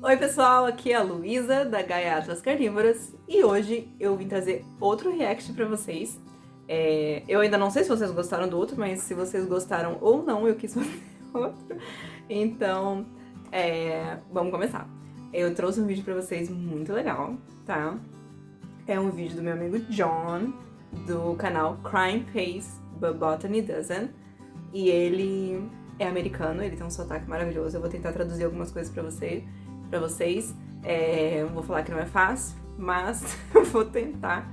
Oi pessoal, aqui é a Luísa da Gaia Atlas Carnívoras e hoje eu vim trazer outro react pra vocês. Eu ainda não sei se vocês gostaram do outro, mas se vocês gostaram ou não, eu quis fazer outro. Então, vamos começar. Eu trouxe um vídeo pra vocês muito legal, tá? É um vídeo do meu amigo John, do canal Crime Pays But Botany Doesn't. E ele é americano, ele tem um sotaque maravilhoso. Eu vou tentar traduzir algumas coisas pra vocês. Vou falar que não é fácil, mas eu vou tentar.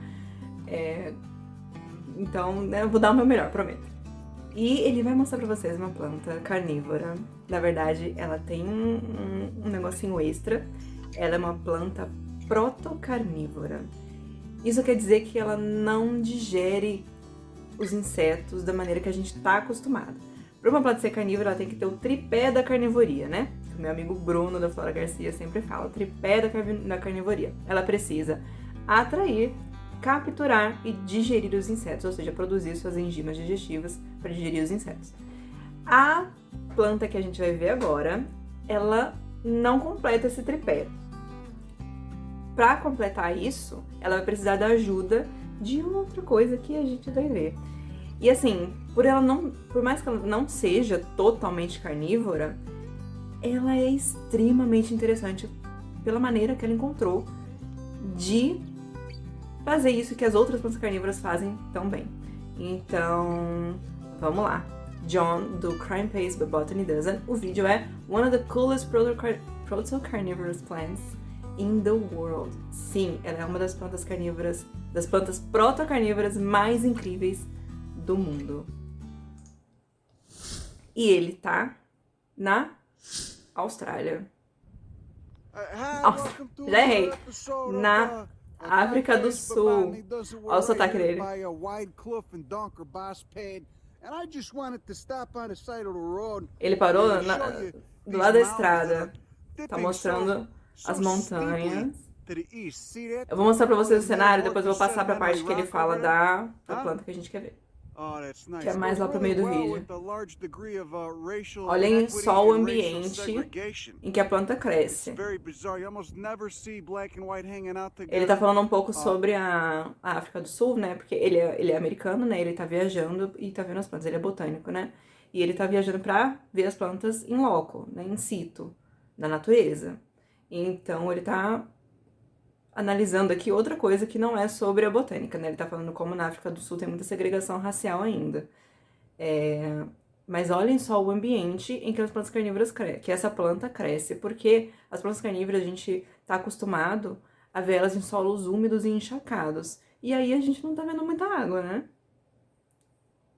Então, eu vou dar o meu melhor, prometo. E ele vai mostrar pra vocês uma planta carnívora. Na verdade, ela tem um negocinho extra. Ela é uma planta protocarnívora. Isso quer dizer que ela não digere os insetos da maneira que a gente tá acostumado. Para uma planta ser carnívora, ela tem que ter o tripé da carnivoria, né? O meu amigo Bruno, da Flora Garcia, sempre fala, o tripé da carnivoria. Ela precisa atrair, capturar e digerir os insetos, ou seja, produzir suas enzimas digestivas para digerir os insetos. A planta que a gente vai ver agora, ela não completa esse tripé. Para completar isso, ela vai precisar da ajuda de outra coisa que a gente vai ver. E assim, por mais que ela não seja totalmente carnívora, ela é extremamente interessante pela maneira que ela encontrou de fazer isso que as outras plantas carnívoras fazem tão bem. Então, vamos lá. John, do Crime Pays But Botany Doesn't. O vídeo é One of the coolest proto-carnivorous plants in the world. Sim, ela é uma das plantas carnívoras, das plantas proto-carnívoras mais incríveis do mundo. E ele tá na Austrália. Já errei. Na África do Sul. Olha o sotaque dele. Ele parou do lado da estrada. Tá mostrando as montanhas. Eu vou mostrar pra vocês o cenário, depois eu vou passar pra parte que ele fala da planta que a gente quer ver. Que é mais lá pro meio do vídeo. Olhem só o ambiente em que a planta cresce. Ele tá falando um pouco sobre a África do Sul, né? Porque ele é americano, né? Ele tá viajando e tá vendo as plantas. Ele é botânico, né? E ele tá viajando pra ver as plantas in loco, né? In situ, na natureza. Então ele tá analisando aqui outra coisa que não é sobre a botânica, né? Ele tá falando como na África do Sul tem muita segregação racial ainda. Mas olhem só o ambiente em que as plantas carnívoras que essa planta cresce, porque as plantas carnívoras a gente tá acostumado a ver elas em solos úmidos e encharcados. E aí a gente não tá vendo muita água, né?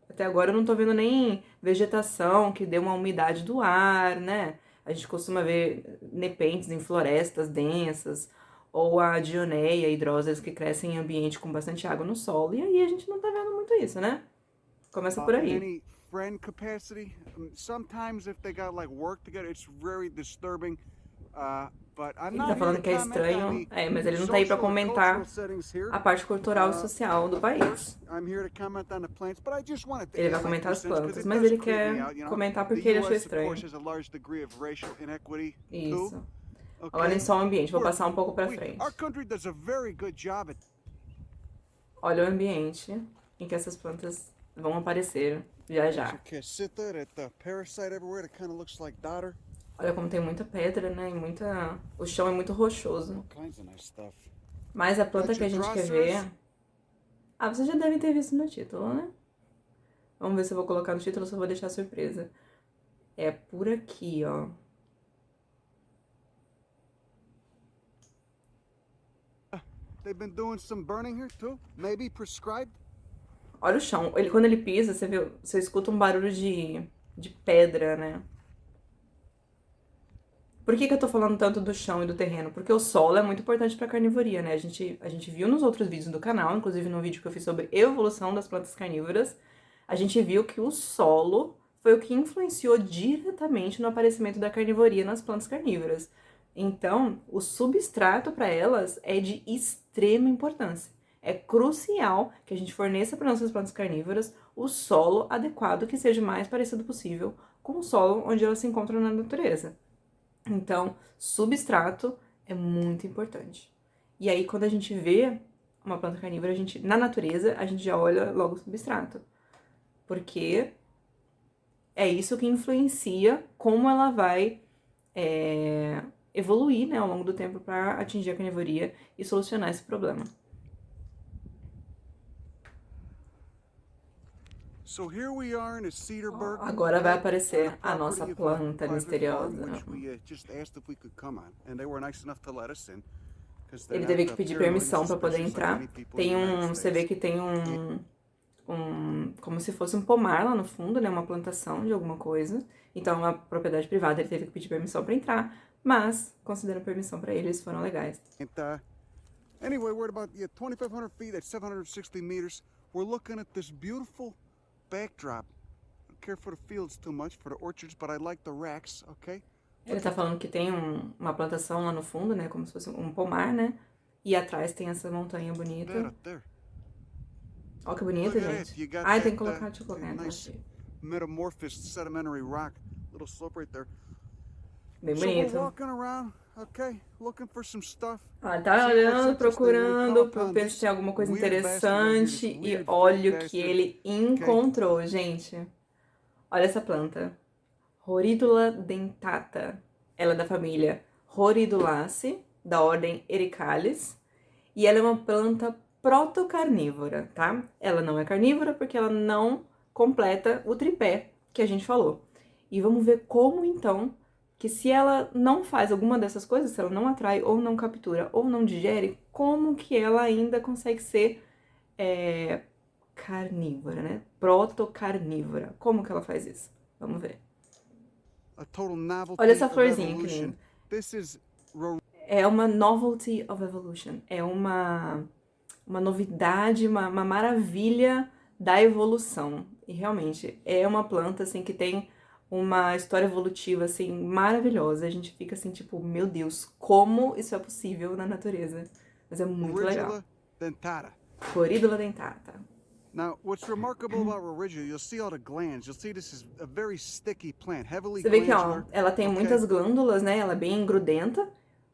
Até agora eu não tô vendo nem vegetação que dê uma umidade do ar, né? A gente costuma ver nepentes em florestas densas, ou a dioneia e hidrosas que crescem em ambiente com bastante água no solo. E aí a gente não tá vendo muito isso, né? Começa por aí. Ele tá falando que é estranho, mas ele não tá aí pra comentar a parte cultural e social do país. Ele vai comentar as plantas, mas ele quer comentar porque ele achou estranho. Isso. Olhem só o ambiente, vou passar um pouco pra frente. Olha o ambiente em que essas plantas vão aparecer já já. Olha como tem muita pedra, né? O chão é muito rochoso. Mas a planta que a gente quer ver... vocês já devem ter visto no título, né? Vamos ver se eu vou colocar no título ou se eu vou deixar surpresa. É por aqui, ó. Olha o chão. Quando ele pisa, você escuta um barulho de pedra, né? Por que eu tô falando tanto do chão e do terreno? Porque o solo é muito importante pra carnivoria, né? A gente viu nos outros vídeos do canal, inclusive no vídeo que eu fiz sobre evolução das plantas carnívoras, a gente viu que o solo foi o que influenciou diretamente no aparecimento da carnivoria nas plantas carnívoras. Então, o substrato para elas é de extrema importância. É crucial que a gente forneça para nossas plantas carnívoras o solo adequado que seja o mais parecido possível com o solo onde elas se encontram na natureza. Então, substrato é muito importante. E aí, quando a gente vê uma planta carnívora, na natureza, a gente já olha logo o substrato. Porque é isso que influencia como ela vai evoluir, né, ao longo do tempo para atingir a carnivoria e solucionar esse problema. So here we are in a cedarburg. Agora vai aparecer a nossa planta misteriosa. Ele teve que pedir permissão para poder entrar. Você vê que tem como se fosse um pomar lá no fundo, né, uma plantação de alguma coisa. Então, é uma propriedade privada, ele teve que pedir permissão para entrar, mas, considerando permissão para eles, foram legais. Anyway, we're at about 2,500 feet, that's 760 meters. We're looking at this beautiful backdrop. I don't care for the fields too much, for the orchards, but I like the racks, okay? Ele tá falando que tem uma plantação lá no fundo, né, como se fosse um pomar, né? E atrás tem essa montanha bonita. Olha que bonito, gente. Ah, tem que colocar, deixa eu colocar, nice metamorphosed sedimentary rock, little slope right there. Bem bonito. So we're walking around, okay, looking for some stuff. Ah, tá olhando, procurando, pra ver se tem alguma coisa interessante e olha o que ele encontrou, gente. Olha essa planta. Horidula dentata. Ela é da família Horidulaceae, da ordem Ericales, e ela é uma planta protocarnívora, tá? Ela não é carnívora porque ela não completa o tripé que a gente falou. E vamos ver como, então, que se ela não faz alguma dessas coisas, se ela não atrai ou não captura ou não digere, como que ela ainda consegue ser carnívora, né? Protocarnívora. Como que ela faz isso? Vamos ver. Olha essa florzinha que linda. É uma novelty of evolution. É uma novidade, uma maravilha da evolução. E realmente é uma planta assim que tem uma história evolutiva assim maravilhosa. A gente fica assim tipo, meu Deus, como isso é possível na natureza? Mas é muito legal. Horidula dentata. Now, what's remarkable about Roridula, you'll see all the glands. You'll see this is a very sticky plant, heavily glandular. Você vê que, ó, ela tem muitas glândulas, né? Ela é bem grudenta,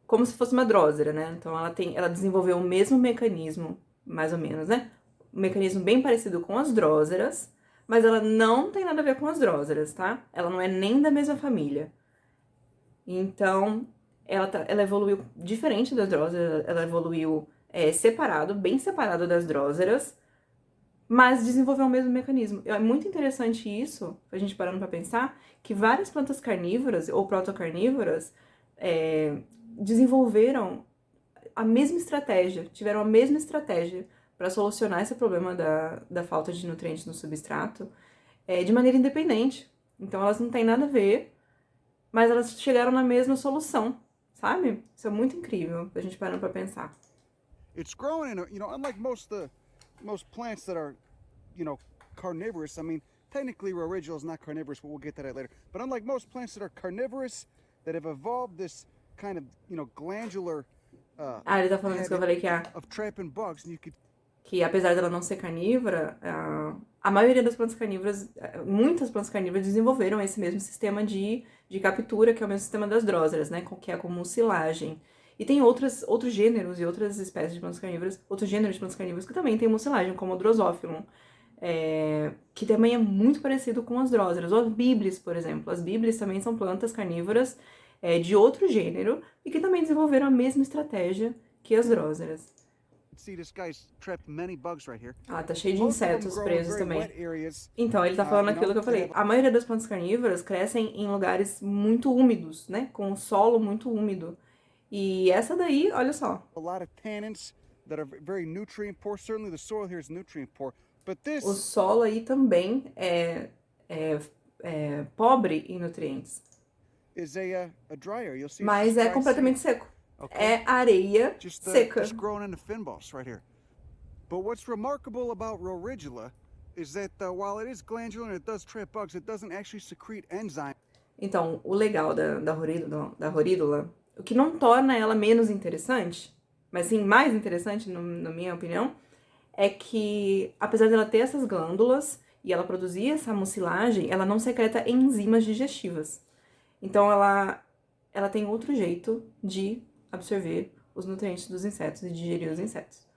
como se fosse uma drósera, né? Então ela desenvolveu o mesmo mecanismo, mais ou menos, né? Um mecanismo bem parecido com as dróseras, mas ela não tem nada a ver com as dróseras, tá? Ela não é nem da mesma família. Então, ela evoluiu diferente das dróseras, ela evoluiu bem separado das dróseras, mas desenvolveu o mesmo mecanismo. É muito interessante isso, a gente parando para pensar, que várias plantas carnívoras ou protocarnívoras desenvolveram a mesma estratégia, tiveram a mesma estratégia para solucionar esse problema da falta de nutrientes no substrato de maneira independente. Então elas não têm nada a ver, mas elas chegaram na mesma solução, sabe? Isso é muito incrível, a gente parando para pensar. It's growing in unlike most plants that are, carnivorous. I mean, technically Roridula is not carnivorous, but we'll get to that later. But unlike most plants that are carnivorous, that have evolved this kind of, glandular ele tá falando isso que eu falei of trapping bugs, and you could que apesar dela não ser carnívora, a maioria das plantas carnívoras, muitas plantas carnívoras desenvolveram esse mesmo sistema de captura, que é o mesmo sistema das dróseras, né, que é como mucilagem. E tem outros gêneros e outras espécies de plantas carnívoras, outros gêneros de plantas carnívoras que também tem mucilagem, como o Drosophilum, que também é muito parecido com as dróseras. Ou as bíblis, por exemplo. As bíblis também são plantas carnívoras de outro gênero e que também desenvolveram a mesma estratégia que as dróseras. Tá cheio de insetos presos também. Então, ele tá falando aquilo que eu falei. A maioria das plantas carnívoras crescem em lugares muito úmidos, né? Com um solo muito úmido. E essa daí, olha só. O solo aí também é pobre em nutrientes. Mas é completamente seco. É areia seca. Just growing in the fin balls right here. But what's remarkable about Roridula is that while it is glandular and it does trap bugs, it doesn't actually secrete enzyme. Então, o legal da Horidula, o que não torna ela menos interessante, mas sim mais interessante, na minha opinião, é que, apesar dela ter essas glândulas e ela produzir essa mucilagem, ela não secreta enzimas digestivas. Então, ela ela tem outro jeito de absorver os nutrientes dos insetos e digerir os insetos.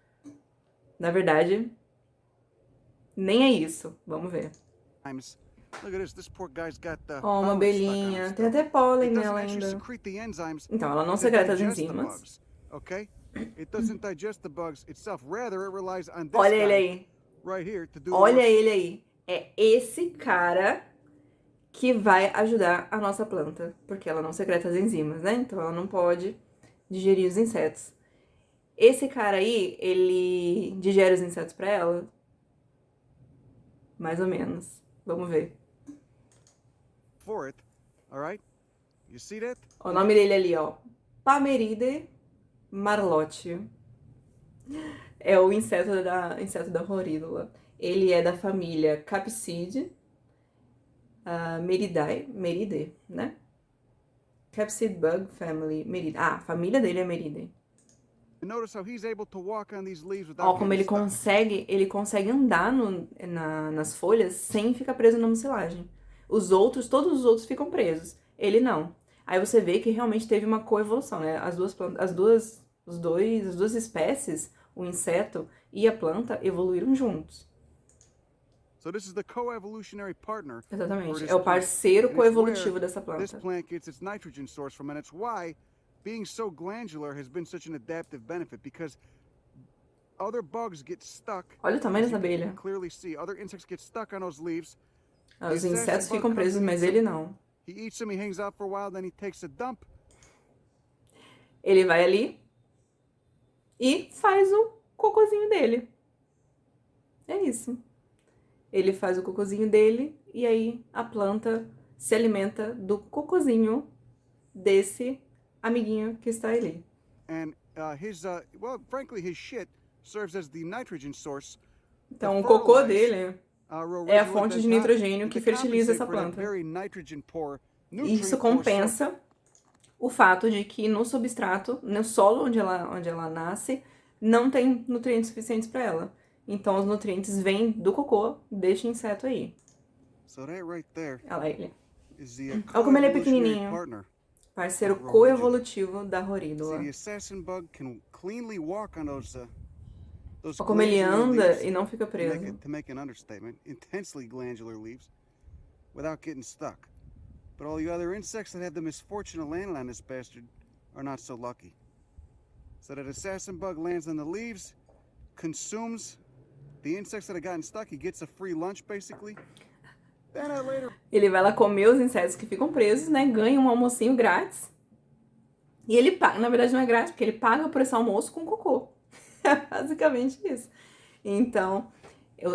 Na verdade, nem é isso. Vamos ver. Look at this poor guy's got the Ó, uma pollen stuck on him abelhinha. Tem still. até pólen It doesn't nela actually ainda. secrete the enzymes Então, ela não to secreta as digest the enzimas. bugs, okay? It doesn't digest the bugs itself. Rather, it relies on this Olha ele guy aí. right here to do the Olha work. ele aí. É esse cara que vai ajudar a nossa planta. Porque ela não secreta as enzimas, né? Então, ela não pode digerir os insetos. Esse cara aí, ele digere os insetos pra ela? Mais ou menos. Vamos ver. For it, all right? You see that? O nome dele ali, ó. Pameride marlotte. É o inseto da Horídula. Ele é da família Capside, Meridae, né? Capside Bug Family, Meridae. Ah, a família dele é Meridae. Notice how he's able to walk on these leaves Ó, without como getting stuck. ele consegue andar nas folhas sem ficar preso na mucilagem. Todos os outros ficam presos. Ele não. Aí você vê que realmente teve uma coevolução, né? As duas espécies, o inseto e a planta, evoluíram juntos. So this is the co-evolutionary partner. Exatamente. É o parceiro coevolutivo dessa This planta. plant gets its nitrogen source from, and it's why being so glandular has been such an adaptive benefit, because other bugs get stuck. Olha o tamanho as dessa you can abelha. clearly see, other insects get stuck on those leaves. Os insetos ficam presos, mas ele não. He eats them, he hangs out for a while, then he takes a dump. Ele vai ali e faz o cocôzinho dele. É isso. Ele faz o cocôzinho dele e aí a planta se alimenta do cocôzinho desse amiguinho que está ali. And frankly, his shit serves as the nitrogen source. Então o cocô dele é a fonte de nitrogênio que to fertiliza essa compensate for that planta. very nitrogen-poor, E isso nutrient-poor soil. compensa o fato de que no substrato, no solo onde ela nasce, não tem nutrientes suficientes para ela. Então os nutrientes vêm do cocô deste inseto aí. So that right there Olha lá ele. is the Olha como ele é co-evolutionary pequenininho. partner. Parceiro coevolutivo da Horídula. See, the assassin bug can cleanly walk on those Olha como ele glandular anda leaves, e não fica preso. to make an understatement, intensely glandular leaves, without getting stuck. But all the other insects that have the misfortune to land on this bastard are not so lucky. So that assassin bug lands on the leaves, consumes the insects that have gotten stuck, he gets a free lunch basically. Then later... Ele vai lá comer os insetos que ficam presos, né? Ganha um almocinho grátis. E ele paga, na verdade não é grátis, porque ele paga por esse almoço com cocô. É basicamente isso. Então,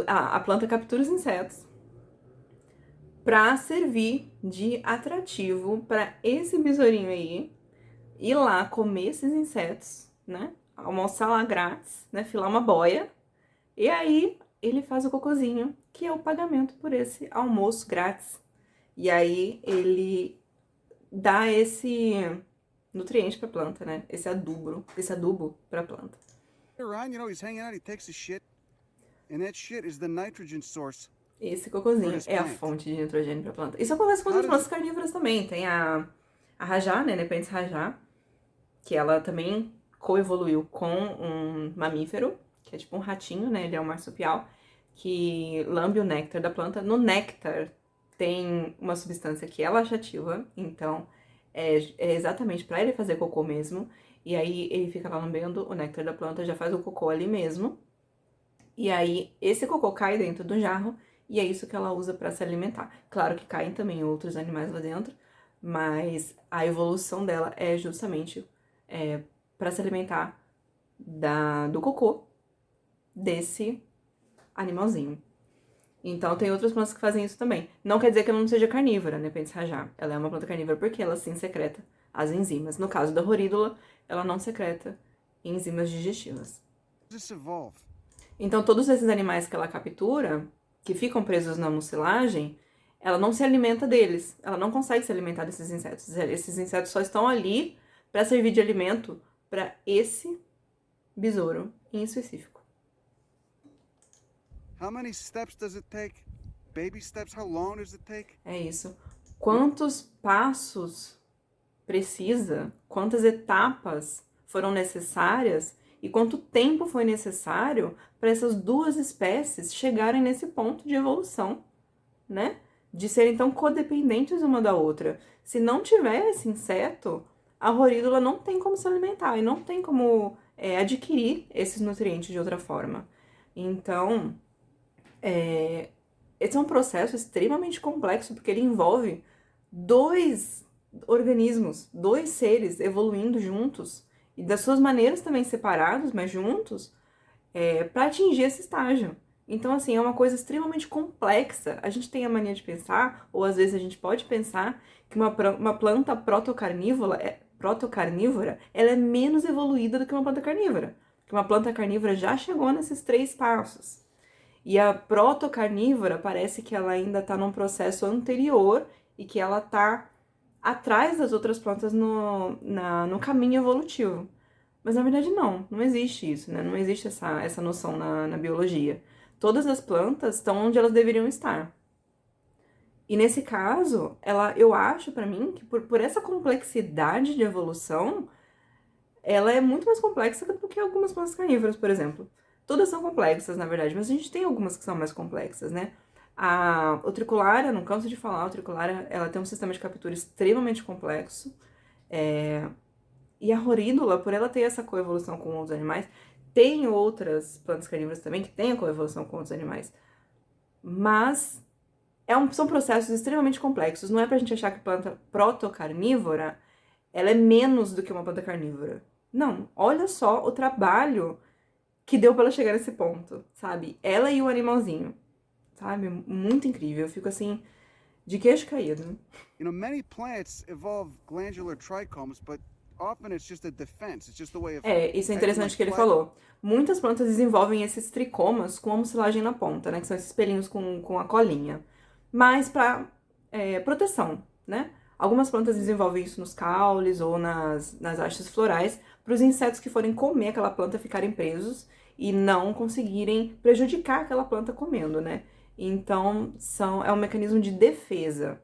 a planta captura os insetos para servir de atrativo para esse besourinho aí ir lá comer esses insetos, né? Almoçar lá grátis, né? Filar uma boia. E aí ele faz o cocôzinho, que é o pagamento por esse almoço grátis. E aí ele dá esse nutriente para a planta, né? Esse adubo para a planta. Later on, he's hanging out, he takes a shit, and that shit is the nitrogen source. Esse cocôzinho é a fonte de nitrogênio para a planta. Isso acontece com outras plantas carnívoras também. Tem a rajá, né? Nepenthes rajá, que ela também coevoluiu com um mamífero, que é tipo um ratinho, né? Ele é um marsupial, que lambe o néctar da planta. No néctar tem uma substância que é laxativa, então é exatamente para ele fazer cocô mesmo. E aí ele fica lá lambendo o néctar da planta, já faz o cocô ali mesmo. E aí esse cocô cai dentro do jarro e é isso que ela usa para se alimentar. Claro que caem também outros animais lá dentro, mas a evolução dela é justamente para se alimentar do cocô desse animalzinho. Então tem outras plantas que fazem isso também. Não quer dizer que ela não seja carnívora, né? Nepenthes rajá. Ela é uma planta carnívora porque ela sim secreta as enzimas. No caso da Horídula, ela não secreta enzimas digestivas. Então todos esses animais que ela captura, que ficam presos na mucilagem, ela não se alimenta deles. Ela não consegue se alimentar desses insetos. Esses insetos só estão ali para servir de alimento para esse besouro em específico. How many steps does it take? Baby steps? How long does it take? É isso. Quantos passos precisa, quantas etapas foram necessárias e quanto tempo foi necessário para essas duas espécies chegarem nesse ponto de evolução, né? De serem tão codependentes uma da outra. Se não tiver esse inseto, a horídula não tem como se alimentar e não tem como adquirir esses nutrientes de outra forma. Então, esse é um processo extremamente complexo, porque ele envolve dois organismos, dois seres evoluindo juntos, e das suas maneiras também separados, mas juntos, para atingir esse estágio. Então, assim, é uma coisa extremamente complexa. A gente tem a mania de pensar, ou às vezes a gente pode pensar, que uma planta protocarnívora, ela é menos evoluída do que uma planta carnívora. Que uma planta carnívora já chegou nesses 3 passos. E a protocarnívora parece que ela ainda está num processo anterior e que ela está atrás das outras plantas no caminho evolutivo. Mas na verdade não existe isso, né? Não existe essa noção na biologia. Todas as plantas estão onde elas deveriam estar. E nesse caso, eu acho pra mim que por essa complexidade de evolução, ela é muito mais complexa do que algumas plantas carnívoras, por exemplo. Todas são complexas, na verdade, mas a gente tem algumas que são mais complexas, né? O triculária, não canso de falar, o triculária, ela tem um sistema de captura extremamente complexo. E a horídula, por ela ter essa coevolução com outros animais, tem outras plantas carnívoras também que têm a coevolução com outros animais. Mas são processos extremamente complexos. Não é pra gente achar que planta protocarnívora, ela é menos do que uma planta carnívora. Não, olha só o trabalho que deu pra ela chegar nesse ponto, sabe? Ela e o animalzinho, sabe? Muito incrível. Eu fico assim, de queixo caído. Many plants evolve glandular trichomes, but often it's just a defense. It's just a way of isso é interessante que ele falou. Muitas plantas desenvolvem esses tricomas com a mucilagem na ponta, né? Que são esses pelinhos com a colinha. Mas pra proteção, né? Algumas plantas desenvolvem isso nos caules ou nas hastes florais, para os insetos que forem comer aquela planta ficarem presos e não conseguirem prejudicar aquela planta comendo, né? Então, é um mecanismo de defesa.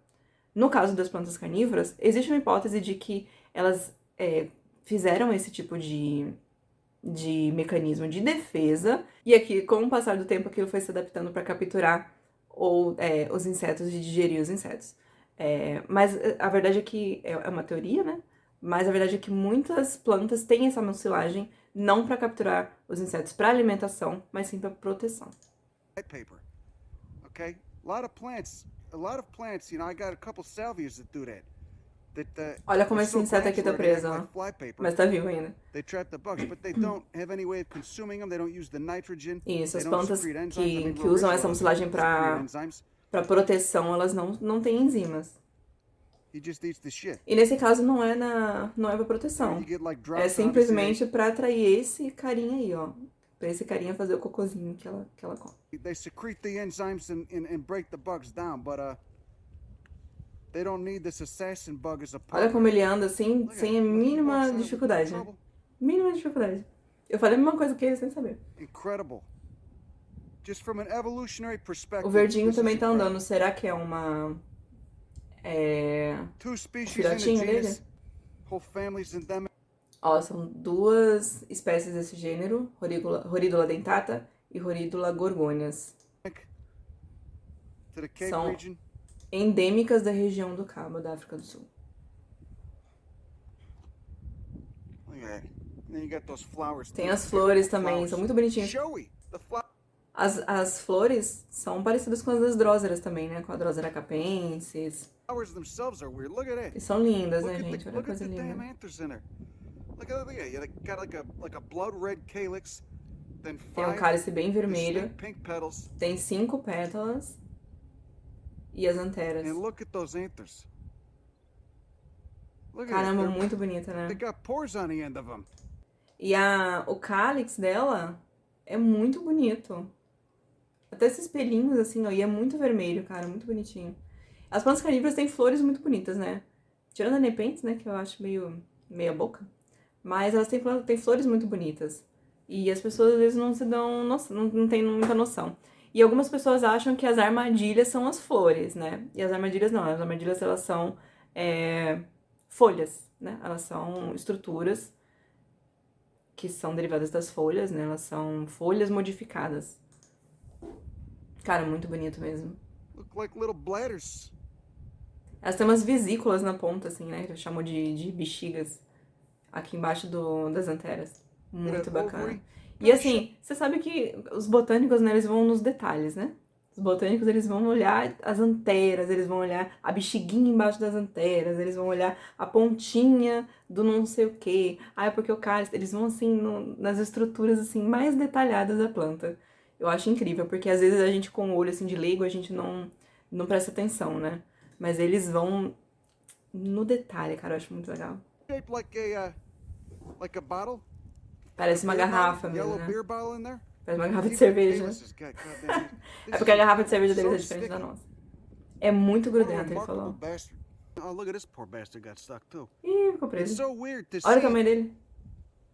No caso das plantas carnívoras, existe uma hipótese de que elas fizeram esse tipo de mecanismo de defesa, e aqui, com o passar do tempo, aquilo foi se adaptando para capturar os insetos e digerir os insetos. Mas a verdade é que é uma teoria, né? Mas a verdade é que muitas plantas têm essa mucilagem não para capturar os insetos para alimentação, mas sim para proteção. Paper. Okay? A lot of plants, I got a couple salvias that do that. Olha como esse inseto aqui tá preso, ó. Mas tá vivo ainda. Isso, as plantas que usam essa mucilagem para proteção, elas não têm enzimas. E nesse caso não é pra proteção. É simplesmente pra atrair esse carinha aí, ó. Pra esse carinha fazer o cocôzinho que ela come. They secrete the enzymes and break the bugs down, but they don't need this assassin bug as a partner. Olha como ele anda assim, sem a mínima dificuldade, né? Mínima dificuldade. Eu falei a mesma coisa que ele sem saber. Incredible. Just from an evolutionary perspective. O verdinho também tá andando. Será que é uma filhotinho dele? Whole families endemic. Ó, são 2 espécies desse gênero, Horídula dentata e Horídula gorgônias. São endêmicas da região do Cabo da África do Sul. Tem as flores também, são muito bonitinhas. As flores são parecidas com as das dróseras também, né? Com a Drosera capensis. E são lindas, né, gente? Olha que coisa linda. Tem um cálice bem vermelho. Tem 5 pétalas. E as anteras. Caramba, muito bonita, né? E o cálix dela é muito bonito. Até esses pelinhos, assim, ó, e é muito vermelho, cara, muito bonitinho. As plantas carnívoras têm flores muito bonitas, né? Tirando a nepenthes, né, que eu acho meia boca. Mas elas têm flores muito bonitas. E as pessoas, às vezes, não se dão noção, não tem muita noção. E algumas pessoas acham que as armadilhas são as flores, né? E as armadilhas não, as armadilhas, elas são folhas, né? Elas são estruturas que são derivadas das folhas, né? Elas são folhas modificadas. Cara, muito bonito mesmo. Look like little bladders. Elas têm umas vesículas na ponta, assim, né? Que eu chamo de bexigas. Aqui embaixo das anteras. Muito bacana. E assim, você sabe que os botânicos, né, eles vão nos detalhes, né? Os botânicos, eles vão olhar as anteras, eles vão olhar a bexiguinha embaixo das anteras, eles vão olhar a pontinha do não sei o quê. Ah, é porque o cálice, eles vão, assim, nas estruturas, assim, mais detalhadas da planta. Eu acho incrível, porque às vezes a gente com o olho, assim, de leigo, a gente não presta atenção, né? Mas eles vão no detalhe, cara, eu acho muito legal. Shaped like a bottle. Parece uma garrafa mesmo, Yellow né? beer bottle in there. Parece uma garrafa de cerveja. É porque a garrafa de cerveja deles é diferente da nossa. É muito grudenta, ele falou. Oh, look at this poor bastard got stuck too. Ih, ficou It's preso. so weird to Olha o see tamanho dele.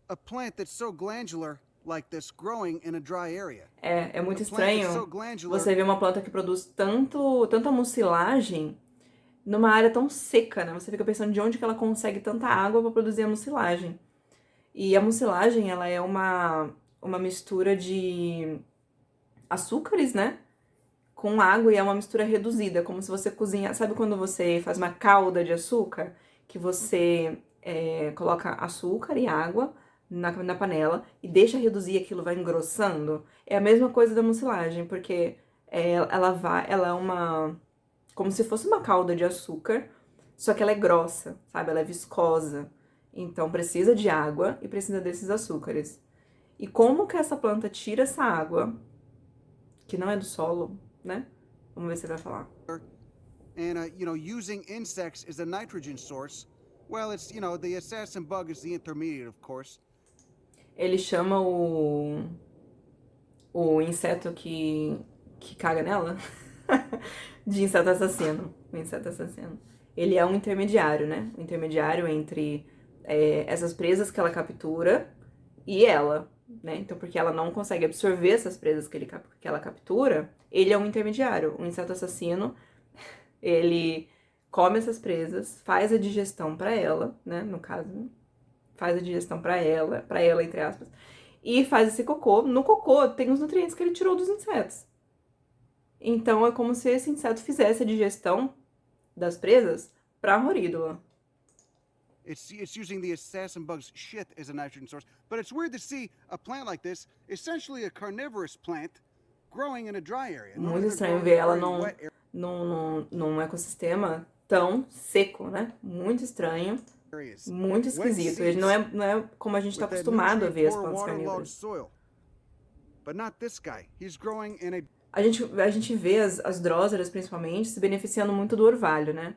a plant that's so glandular like this growing in a dry area. É muito A plant that's estranho so glandular. você ver uma planta que produz tanta mucilagem numa área tão seca, né? Você fica pensando de onde que ela consegue tanta água para produzir a mucilagem. E a mucilagem, ela é uma mistura de açúcares, né? Com água, e é uma mistura reduzida, como se você cozinha. Sabe quando você faz uma calda de açúcar? Que você coloca açúcar e água na panela e deixa reduzir e aquilo vai engrossando? É a mesma coisa da mucilagem, porque ela é uma. Como se fosse uma calda de açúcar, só que ela é grossa, sabe? Ela é viscosa. Então precisa de água e precisa desses açúcares. E como que essa planta tira essa água, que não é do solo, né? Vamos ver se ele vai falar. And using insects as a nitrogen source. Well, it's the assassin bug is the intermediate, of course. Ele chama o inseto que caga nela de inseto assassino. O inseto assassino. Ele é um intermediário, né? Um intermediário entre essas presas que ela captura e ela, né? Então, porque ela não consegue absorver essas presas que ela captura, ele é um intermediário. O inseto assassino, ele come essas presas, faz a digestão para ela, né? No caso, faz a digestão para ela, entre aspas, e faz esse cocô. No cocô tem os nutrientes que ele tirou dos insetos. Então, é como se esse inseto fizesse a digestão das presas para a rorídula. It's using the assassin bug's shit as a nitrogen source. But it's weird to see a plant like this, essentially a carnivorous plant, growing in a dry area. Muito estranho ver ela num ecossistema tão seco, né? Muito estranho, muito esquisito. Ele não é como a gente está acostumado a ver as plantas carnívoras. But not this guy. He's growing in a A gente vê as dróseras, principalmente, se beneficiando muito do orvalho, né?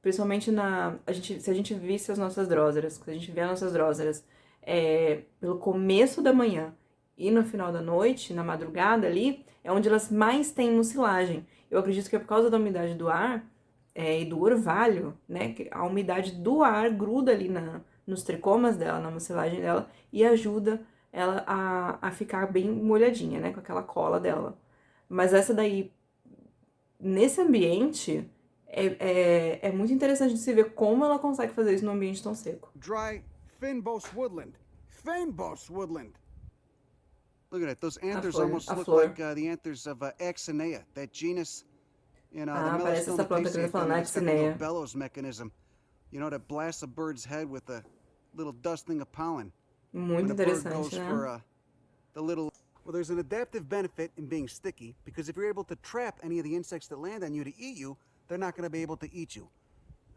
Principalmente se a gente visse as nossas dróseras, se a gente vê as nossas dróseras pelo começo da manhã e no final da noite, na madrugada ali, é onde elas mais têm mucilagem. Eu acredito que é por causa da umidade do ar e do orvalho, né? Que a umidade do ar gruda ali nos tricomas dela, na mucilagem dela, e ajuda ela a ficar bem molhadinha, né? Com aquela cola dela. Mas essa daí, nesse ambiente, é muito interessante de se ver como ela consegue fazer isso num ambiente tão seco. Dry fynbos woodland. Fynbos woodland. Look at it. Those anthers almost look like the anthers of Axinea, that genus in the parece essa planta que ele tá falando, Axinea. bellows mechanism. That blasts a bird's head with a little dusting of pollen. Muito interessante, né? Well, there's an adaptive benefit in being sticky, because if you're able to trap any of the insects that land on you to eat you, they're not going to be able to eat you.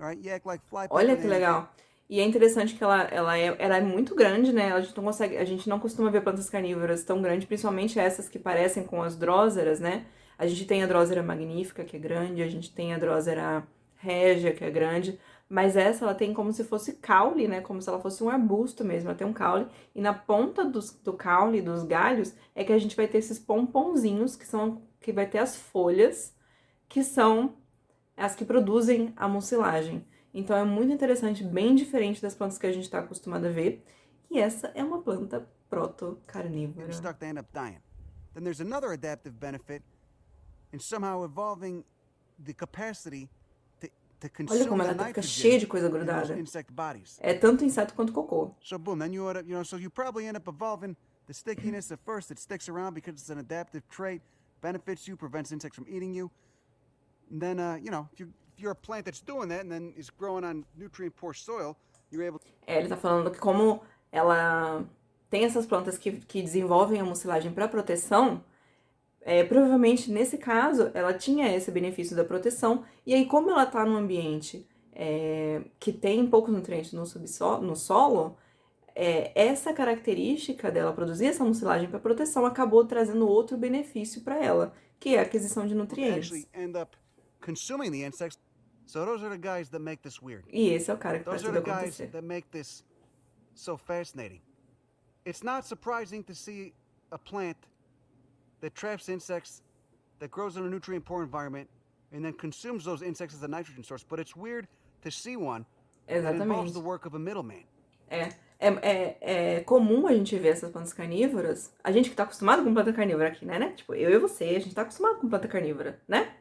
All right? You act like fly. Olha que legal. E é interessante que ela é muito grande, né? A gente não costuma ver plantas carnívoras tão grandes, principalmente essas que parecem com as dróseras, né? A gente tem a drósera magnífica, que é grande, a gente tem a drósera régia, que é grande, mas essa ela tem como se fosse caule, né? Como se ela fosse um arbusto mesmo, ela tem um caule, e na ponta do caule, dos galhos, é que a gente vai ter esses pomponzinhos, que vai ter as folhas, que são as que produzem a mucilagem. Então é muito interessante, bem diferente das plantas que a gente está acostumado a ver, e essa é uma planta protocarnívora. Stuck, they end up dying. Then there's another adaptive benefit in somehow evolving the capacity to Olha consume como the ela fica nitrogen cheia de coisa in those grudada. insect bodies. É tanto inseto quanto cocô. So boom, then so you probably end up evolving the stickiness at first. It sticks around because it's an adaptive trait, benefits you, prevents insects from eating you. And then, if you're a plant that's doing that and then is growing on nutrient-poor soil, you're able to... Ele tá falando que como ela tem essas plantas que desenvolvem a mucilagem para proteção, provavelmente nesse caso ela tinha esse benefício da proteção, e aí como ela tá num ambiente que tem poucos nutrientes no solo, essa característica dela produzir essa mucilagem para proteção acabou trazendo outro benefício para ela, que é a aquisição de nutrientes. actually end up consuming the insects. So those are the guys that make this weird. E esse é o cara que faz Those tudo are the guys acontecer. that make this so fascinating. It's not surprising to see a plant that traps insects, that grows in a nutrient-poor environment, and then consumes those insects as a nitrogen source. But it's weird to see one that involves the Exatamente. work of a middleman. É comum a gente ver essas plantas carnívoras. A gente que tá acostumado com planta carnívora aqui, né? Tipo, eu e você, a gente tá acostumado com planta carnívora, né?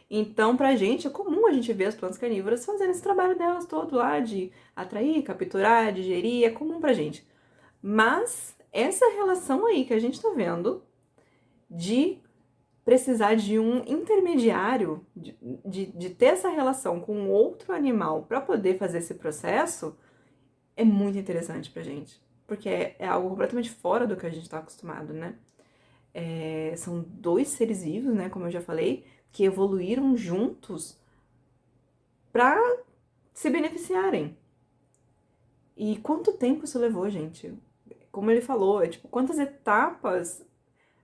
Então, pra gente, é comum a gente ver as plantas carnívoras fazendo esse trabalho delas todo lá, de atrair, capturar, digerir, é comum pra gente. Mas essa relação aí que a gente tá vendo de precisar de um intermediário, de ter essa relação com outro animal pra poder fazer esse processo, é muito interessante pra gente. Porque é algo completamente fora do que a gente tá acostumado, né? São dois seres vivos, né, como eu já falei, que evoluíram juntos pra se beneficiarem. E quanto tempo isso levou, gente? Como ele falou, quantas etapas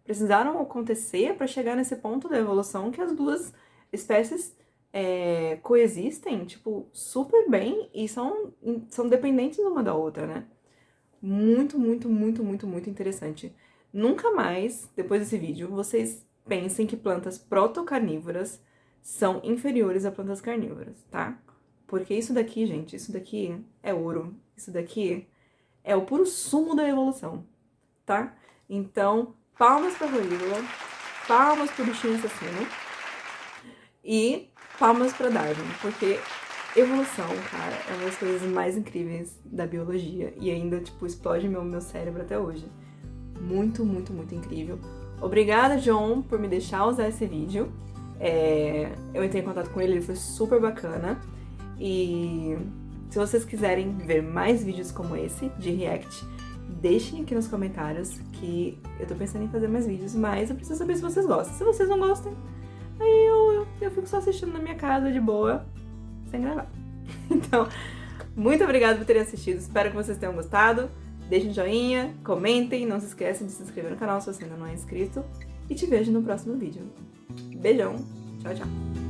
precisaram acontecer para chegar nesse ponto da evolução que as duas espécies coexistem, super bem e são dependentes uma da outra, né? Muito, muito, muito, muito, muito interessante. Nunca mais, depois desse vídeo, vocês pensem que plantas protocarnívoras são inferiores a plantas carnívoras, tá? Porque isso daqui, gente, isso daqui é ouro. Isso daqui é o puro sumo da evolução, tá? Então, palmas pra Gorígula, palmas pro bichinho assassino e palmas pra Darwin, porque evolução, cara, é uma das coisas mais incríveis da biologia e ainda, explode meu cérebro até hoje. Muito, muito, muito incrível. Obrigada, John, por me deixar usar esse vídeo. Eu entrei em contato com ele foi super bacana. E se vocês quiserem ver mais vídeos como esse, de React, deixem aqui nos comentários que eu tô pensando em fazer mais vídeos, mas eu preciso saber se vocês gostam. Se vocês não gostam, aí eu fico só assistindo na minha casa, de boa, sem gravar. Então, muito obrigada por terem assistido, espero que vocês tenham gostado. Deixem um joinha, comentem, não se esqueçam de se inscrever no canal se você ainda não é inscrito. E te vejo no próximo vídeo. Beijão, tchau, tchau.